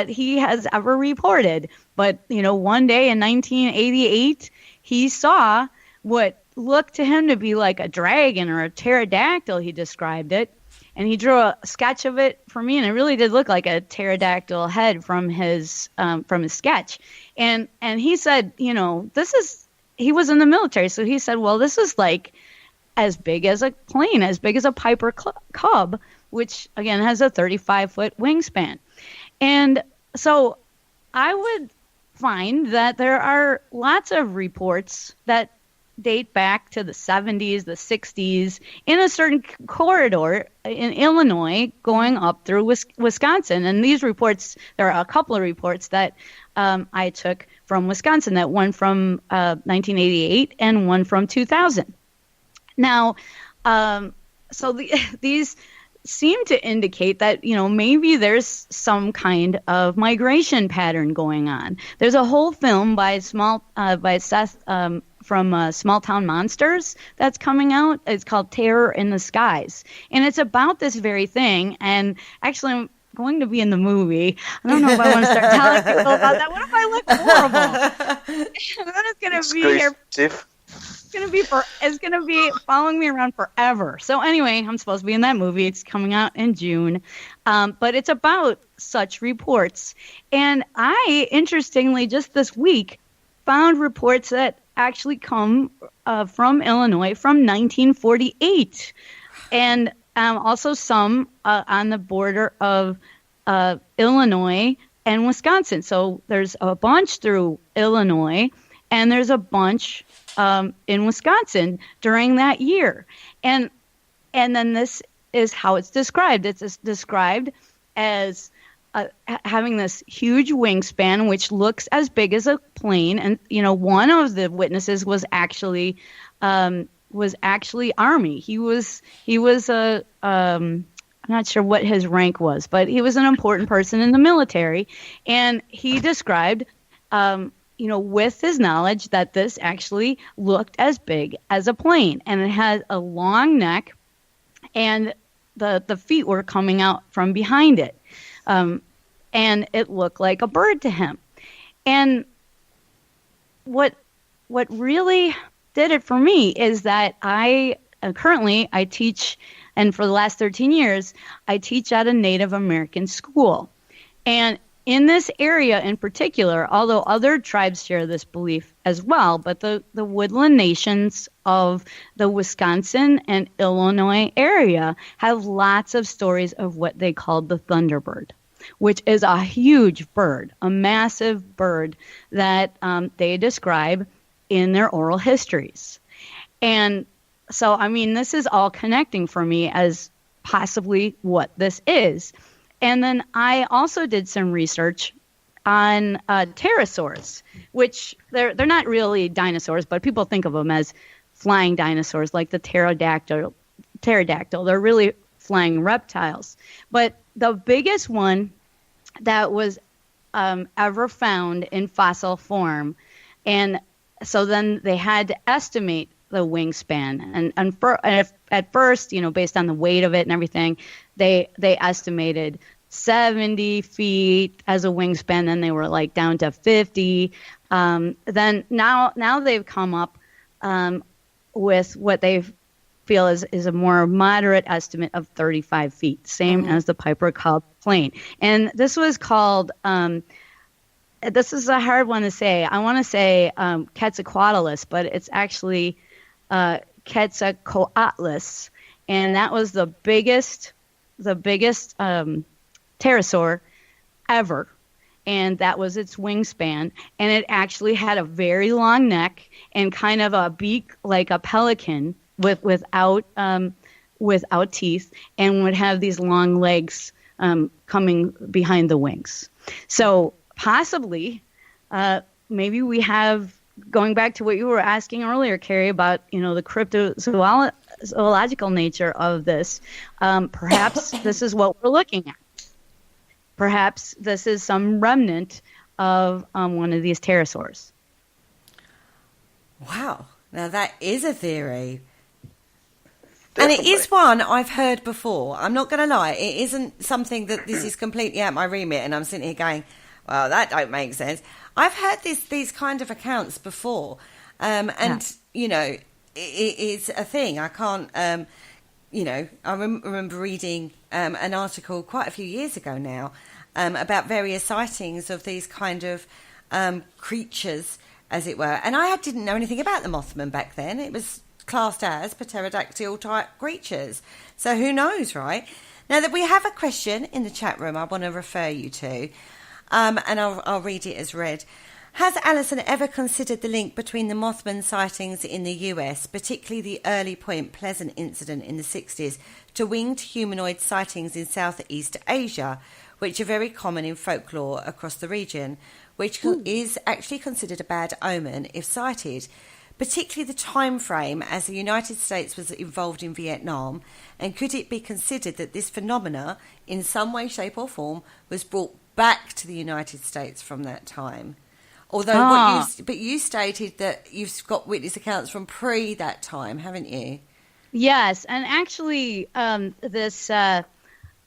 he has ever reported. But, one day in 1988, he saw what looked to him to be like a dragon or a pterodactyl, he described it. And he drew a sketch of it for me, and it really did look like a pterodactyl head from his sketch. And he said, he was in the military, so he said, well, this is like as big as a plane, as big as a Piper Cub, which, again, has a 35-foot wingspan. And so I would find that there are lots of reports that date back to the 70s, the 60s, in a certain corridor in Illinois going up through Wisconsin. And these reports, there are a couple of reports that I took from Wisconsin, that one from 1988 and one from 2000. Now, these seem to indicate that, maybe there's some kind of migration pattern going on. There's a whole film by Seth from Small Town Monsters that's coming out. It's called Terror in the Skies. And it's about this very thing. And actually, I'm going to be in the movie. I don't know if I want to start telling people about that. What if I look horrible? And then it's going to be here. It's gonna be following me around forever. So anyway, I'm supposed to be in that movie. It's coming out in June, but it's about such reports. And I, interestingly, just this week, found reports that actually come from Illinois from 1948, and also some on the border of Illinois and Wisconsin. So there's a bunch through Illinois, and there's a bunch in Wisconsin during that year. And then this is how it's described. It's described as having this huge wingspan, which looks as big as a plane. And, one of the witnesses was actually Army. He was I'm not sure what his rank was, but he was an important person in the military. And he described, with his knowledge, that this actually looked as big as a plane, and it had a long neck, and the feet were coming out from behind it, and it looked like a bird to him. And what really did it for me is that I currently teach, and for the last 13 years, I teach at a Native American school, and in this area in particular, although other tribes share this belief as well, but the woodland nations of the Wisconsin and Illinois area have lots of stories of what they called the thunderbird, which is a huge bird, a massive bird that they describe in their oral histories. And so, this is all connecting for me as possibly what this is. And then I also did some research on pterosaurs, which they're not really dinosaurs, but people think of them as flying dinosaurs, like the pterodactyl. They're really flying reptiles. But the biggest one that was ever found in fossil form, and so then they had to estimate the wingspan, and at first, based on the weight of it and everything, they estimated 70 feet as a wingspan. Then they were like down to 50. Then now they've come up with what they feel is a more moderate estimate of 35 feet, same as the Piper Cub plane. And this was called, this is a hard one to say. I want to say Quetzalcoatlus, but it's actually Quetzalcoatlus, and that was the biggest pterosaur ever, and that was its wingspan. And it actually had a very long neck and kind of a beak like a pelican without teeth, and would have these long legs coming behind the wings. So possibly, maybe we have, going back to what you were asking earlier, Carrie, about the cryptozoological nature of this. Perhaps this is what we're looking at. Perhaps this is some remnant of one of these pterosaurs. Wow. Now that is a theory. Definitely. And it is one I've heard before. I'm not going to lie. It isn't something that this is completely out my remit and I'm sitting here going, well, that don't make sense. I've heard these kind of accounts before. It is a thing. I can't, I remember reading an article quite a few years ago now about various sightings of these kind of creatures, as it were. And I didn't know anything about the Mothman back then. It was classed as pterodactyl type creatures. So who knows, right? Now that we have a question in the chat room I want to refer you to, and I'll read it as read. Has Alison ever considered the link between the Mothman sightings in the US, particularly the early Point Pleasant incident in the 60s, to winged humanoid sightings in Southeast Asia, which are very common in folklore across the region, which is actually considered a bad omen if sighted? Particularly the time frame as the United States was involved in Vietnam, and could it be considered that this phenomena, in some way, shape or form, was brought back to the United States from that time? Although, but you stated that you've got witness accounts from pre that time, haven't you? Yes, and actually, this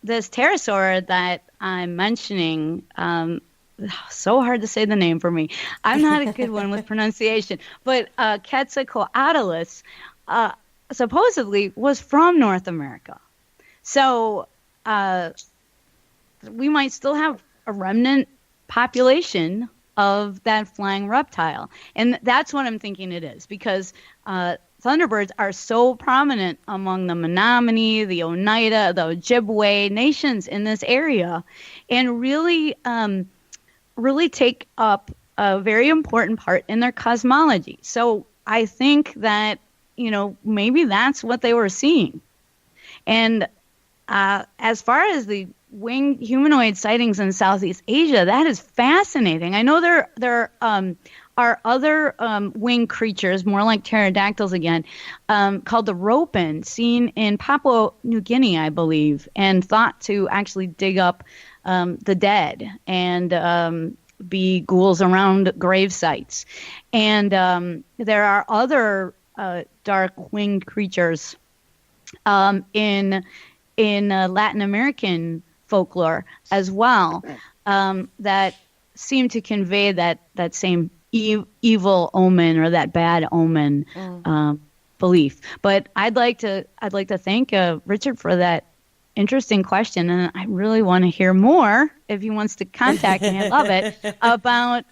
pterosaur that I'm mentioning, so hard to say the name for me. I'm not a good one with pronunciation, but Quetzalcoatlus supposedly was from North America. So we might still have a remnant population of that flying reptile. And that's what I'm thinking it is, because thunderbirds are so prominent among the Menominee, the Oneida, the Ojibwe nations in this area, and really take up a very important part in their cosmology. So I think that, maybe that's what they were seeing. And as far as the winged humanoid sightings in Southeast Asia, that is fascinating. I know there are other winged creatures, more like pterodactyls again, called the ropen, seen in Papua New Guinea, I believe, and thought to actually dig up the dead and be ghouls around grave sites. And there are other dark winged creatures in Latin American folklore as well, that seem to convey that same evil omen or that bad omen belief. But I'd like to thank Richard for that interesting question, and I really want to hear more if he wants to contact me. I love it, about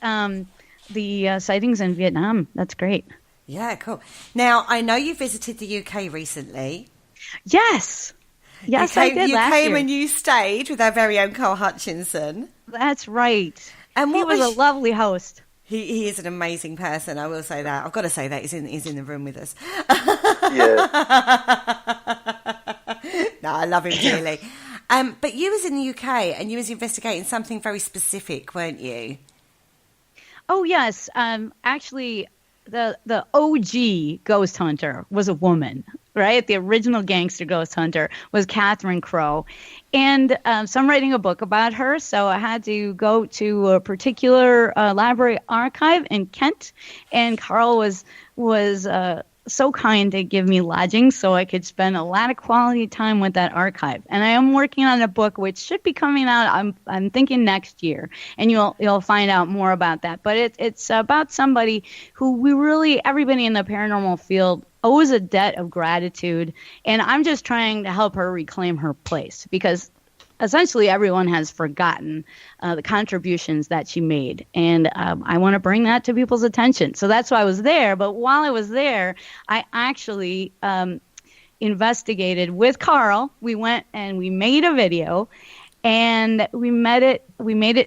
the sightings in Vietnam. That's great. Yeah, cool. Now I know you visited the UK recently. Yes, I did last year. You came and you stayed with our very own Carl Hutchinson. That's right. And he was a lovely host. He is an amazing person. I will say that. I've got to say that he's in the room with us. Yeah. No, I love him dearly. But you was in the UK and you was investigating something very specific, weren't you? Oh, yes. Actually, the OG ghost hunter was a woman, right? The original gangster ghost hunter was Catherine Crowe. And so I'm writing a book about her, so I had to go to a particular library archive in Kent, and Carl was so kind to give me lodging so I could spend a lot of quality time with that archive. And I am working on a book which should be coming out, I'm thinking next year, and you'll find out more about that. But it's about somebody who everybody in the paranormal field owes a debt of gratitude, and I'm just trying to help her reclaim her place, because essentially everyone has forgotten the contributions that she made, and I want to bring that to people's attention. So that's why I was there. But while I was there, I actually investigated with Carl. We went and we made a video, and we made it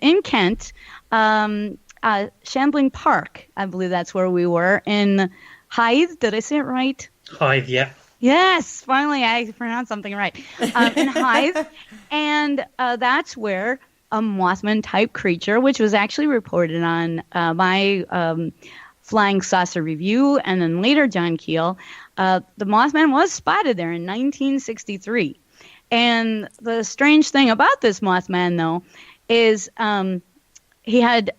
in Kent, Shambling Park, I believe that's where we were, in Hythe. Did I say it right? Hythe, yeah. Yes, finally I pronounced something right. In Hythe. And that's where a Mothman-type creature, which was actually reported on my Flying Saucer Review, and then later John Keel, the Mothman was spotted there in 1963. And the strange thing about this Mothman, though, is he had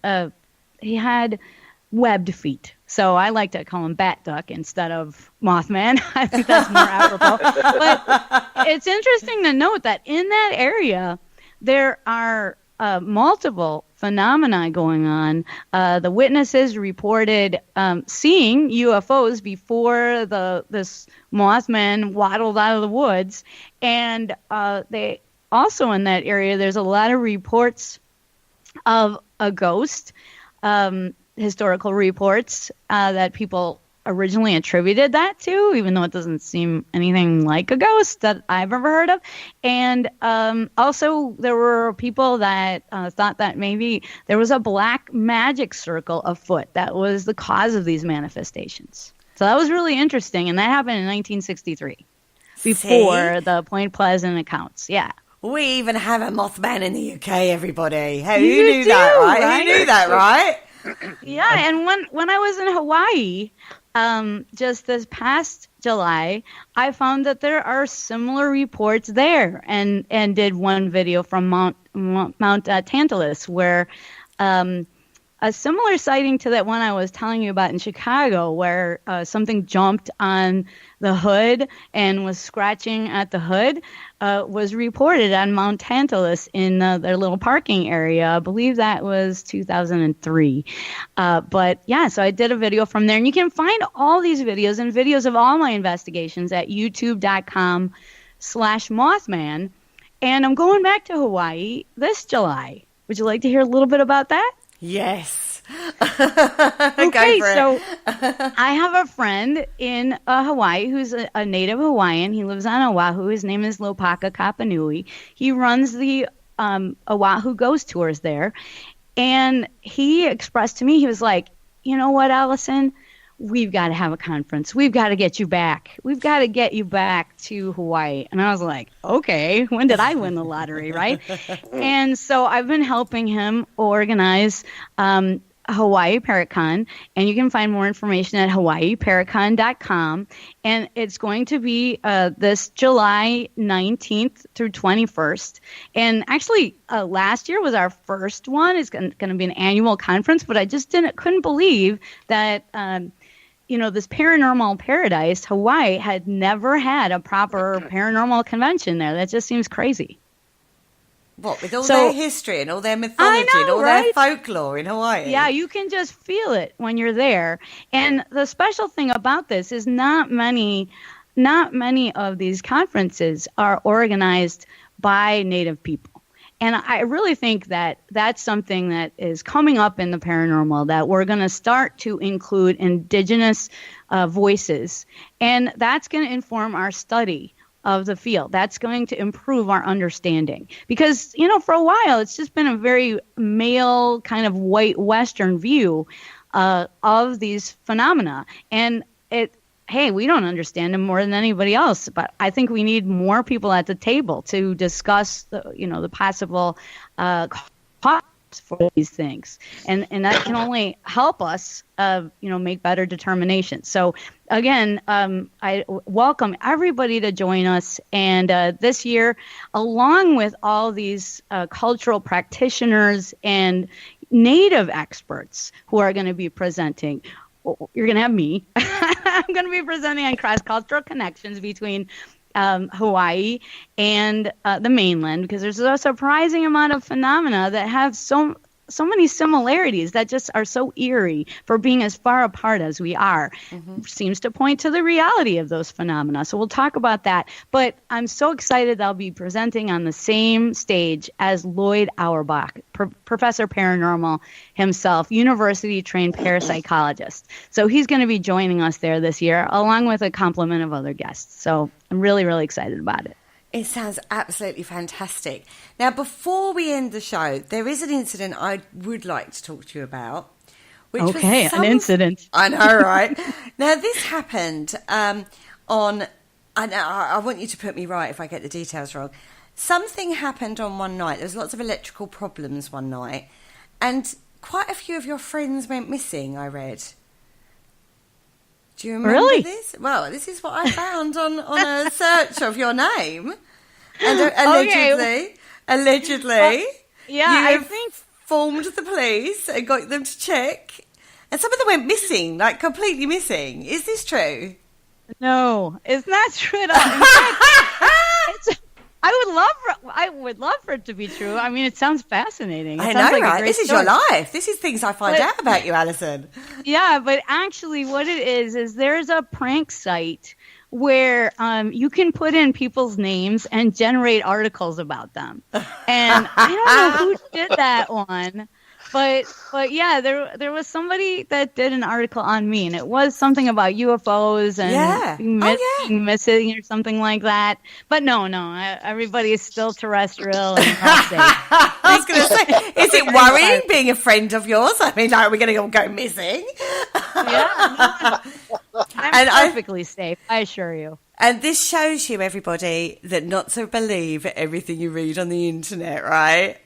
webbed feet. So I like to call him Bat Duck instead of Mothman. I think that's more apropos. But it's interesting to note that in that area, there are multiple phenomena going on. The witnesses reported seeing UFOs before this Mothman waddled out of the woods. And they also in that area, there's a lot of reports of a ghost. Historical reports that people originally attributed that to, even though it doesn't seem anything like a ghost that I've ever heard of. And also there were people that thought that maybe there was a black magic circle afoot that was the cause of these manifestations. So that was really interesting, and that happened in 1963, before the Point Pleasant accounts. Yeah. We even have a Mothman in the UK, everybody. Hey, You who knew do, that, right? right? Who knew that, right? Yeah, and when I was in Hawaii, just this past July, I found that there are similar reports there, and did one video from Mount Tantalus, where a similar sighting to that one I was telling you about in Chicago, where something jumped on the hood and was scratching at the hood, was reported on Mount Tantalus in their little parking area. I believe that was 2003. But yeah, so I did a video from there, and you can find all these videos and videos of all my investigations at youtube.com/Mothman. And I'm going back to Hawaii this July. Would you like to hear a little bit about that? Yes. Okay, so I have a friend in Hawaii who's a native Hawaiian. He lives on Oahu. His name is Lopaka Kapanui. He runs the Oahu Ghost Tours there. And he expressed to me, he was like, you know what, Allison? We've got to have a conference. We've got to get you back. We've got to get you back to Hawaii. And I was like, okay, when did I win the lottery, right? And so I've been helping him organize Hawaii Paracon, and you can find more information at hawaiiparacon.com. And it's going to be this July 19th through 21st. And actually, last year was our first one. It's going to be an annual conference, but I just couldn't believe that this paranormal paradise, Hawaii, had never had a proper paranormal convention there. That just seems crazy. What, with all their history and all their mythology and all their folklore in Hawaii? Yeah, you can just feel it when you're there. And the special thing about this is not many of these conferences are organized by Native people. And I really think that that's something that is coming up in the paranormal, that we're going to start to include indigenous voices. And that's going to inform our study of the field. That's going to improve our understanding. Because, for a while, it's just been a very male kind of white Western view of these phenomena. And hey, we don't understand them more than anybody else. But I think we need more people at the table to discuss the possible costs for these things, and that can only help us make better determinations. So again, I welcome everybody to join us, and this year, along with all these cultural practitioners and native experts who are going to be presenting, you're going to have me. I'm going to be presenting on cross-cultural connections between Hawaii and the mainland, because there's a surprising amount of phenomena that have so many similarities that just are so eerie for being as far apart as we are. Seems to point to the reality of those phenomena. So we'll talk about that. But I'm so excited that I'll be presenting on the same stage as Lloyd Auerbach, Professor Paranormal himself, university-trained parapsychologist. So he's going to be joining us there this year, along with a complement of other guests. So I'm really, really excited about it. It sounds absolutely fantastic. Now, before we end the show, there is an incident I would like to talk to you about. An incident. I know, right? Now, this happened on... I want you to put me right if I get the details wrong. Something happened on one night. There was lots of electrical problems one night. And quite a few of your friends went missing, I read. Do you remember this? Well, this is what I found on a search of your name. And allegedly, I think formed the police and got them to check. And some of them went missing, like completely missing. Is this true? No, it's not true at all. I would love for it to be true. I mean, it sounds fascinating. I know, right? This is your life. This is things I find out about you, Alison. Yeah, but actually what it is there's a prank site where you can put in people's names and generate articles about them. And I don't know who did that one. But yeah, there was somebody that did an article on me, and it was something about UFOs and being missing or something like that. But no, everybody is still terrestrial and all safe. I was going to say, is it worrying being a friend of yours? I mean, are we going to go missing? Yeah, I'm perfectly safe, I assure you. And this shows you, everybody, that not to believe everything you read on the internet, right?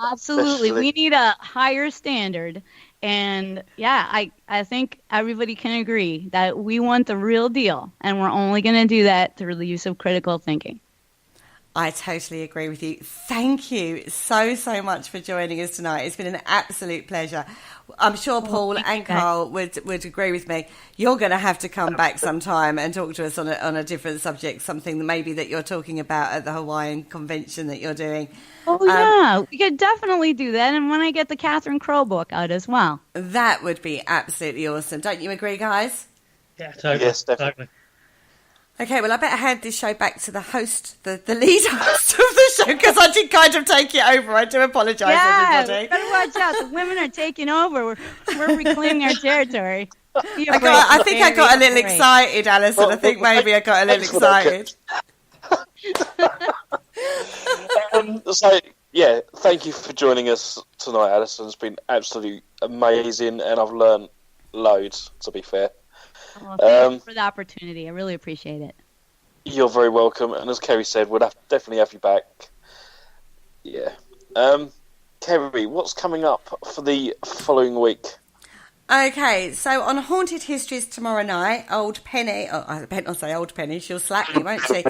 Absolutely. We need a higher standard. And yeah, I think everybody can agree that we want the real deal. And we're only going to do that through the use of critical thinking. I totally agree with you. Thank you so much for joining us tonight. It's been an absolute pleasure. I'm sure Paul and Carl would agree with me. You're going to have to come back sometime and talk to us on a different subject, something maybe that you're talking about at the Hawaiian convention that you're doing. Oh, yeah. We could definitely do that. And when I get the Catherine Crowe book out as well. That would be absolutely awesome. Don't you agree, guys? Yeah, totally. Yes, definitely. Okay, well, I better hand this show back to the host, the lead host of the show, because I did kind of take it over. I do apologise, everybody. Yeah, better watch out. The women are taking over. We're reclaiming our territory. I think I got a little excited, Alison. I think maybe I got a little excited. So, yeah, thank you for joining us tonight, Alison. It's been absolutely amazing, and I've learned loads, to be fair. Well, thank you for the opportunity. I really appreciate it. You're very welcome, and as Kerry said, we'll definitely have you back. Yeah. Kerry, what's coming up for the following week? Okay, so on Haunted Histories tomorrow night, old Penny... Oh, I better not say old Penny. She'll slap me, won't she?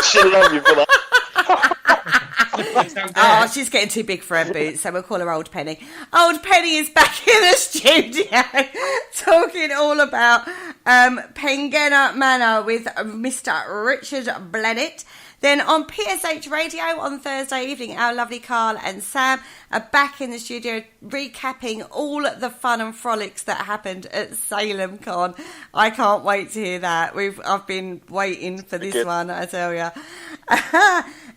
She'll love you for that. Oh, she's getting too big for her boots, so we'll call her Old Penny. Old Penny is back in the studio talking all about Pengena Manor with Mr. Richard Blennett. Then on PSH Radio on Thursday evening, our lovely Carl and Sam are back in the studio recapping all the fun and frolics that happened at Salem Con. I can't wait to hear that. I've been waiting for this one, I tell you.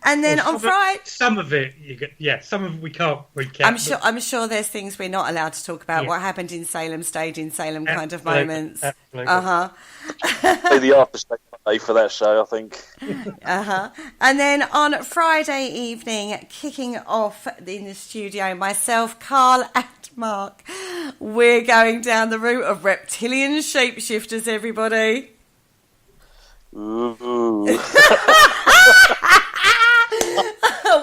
And then on Friday, some of it some of it we can't recap. I'm sure there's things we're not allowed to talk about. Yeah. What happened in Salem, stayed in Salem kind of moments. The after for that show, I think. And then on Friday evening, kicking off in the studio, myself, Carl and Mark, we're going down the route of reptilian shapeshifters, everybody. Ooh.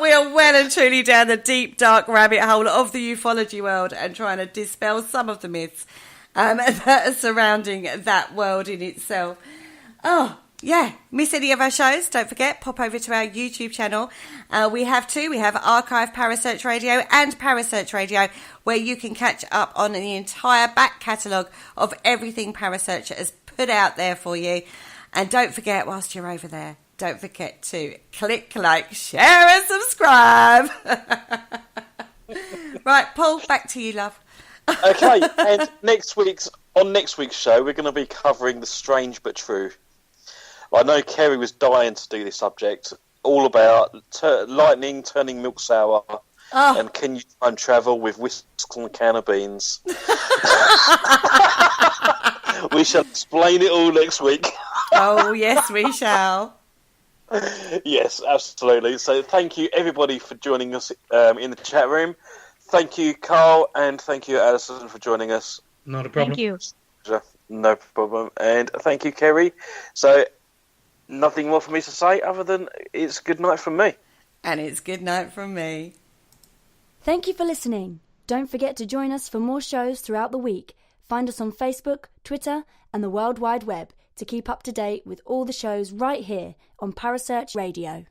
We are well and truly down the deep, dark rabbit hole of the ufology world and trying to dispel some of the myths that are surrounding that world in itself. Oh, yeah. Miss any of our shows? Don't forget, pop over to our YouTube channel. We have two. We have Archive Parasearch Radio and Parasearch Radio, where you can catch up on the entire back catalogue of everything Parasearch has put out there for you. And don't forget, whilst you're over there, don't forget to click, like, share and subscribe. Right, Paul, back to you, love. Okay, and next week's show, we're going to be covering the strange but true. I know Kerry was dying to do this subject, all about lightning turning milk sour, and can you time travel with whisks and a can of beans. We shall explain it all next week. Oh, yes, we shall. Yes, absolutely. So thank you, everybody, for joining us in the chat room. Thank you, Carl, and thank you, Alison, for joining us. Not a problem. Thank you. No problem. And thank you, Kerry. So nothing more for me to say other than it's good night from me. And it's good night from me. Thank you for listening. Don't forget to join us for more shows throughout the week. Find us on Facebook, Twitter, and the World Wide Web to keep up to date with all the shows right here on Parasearch Radio.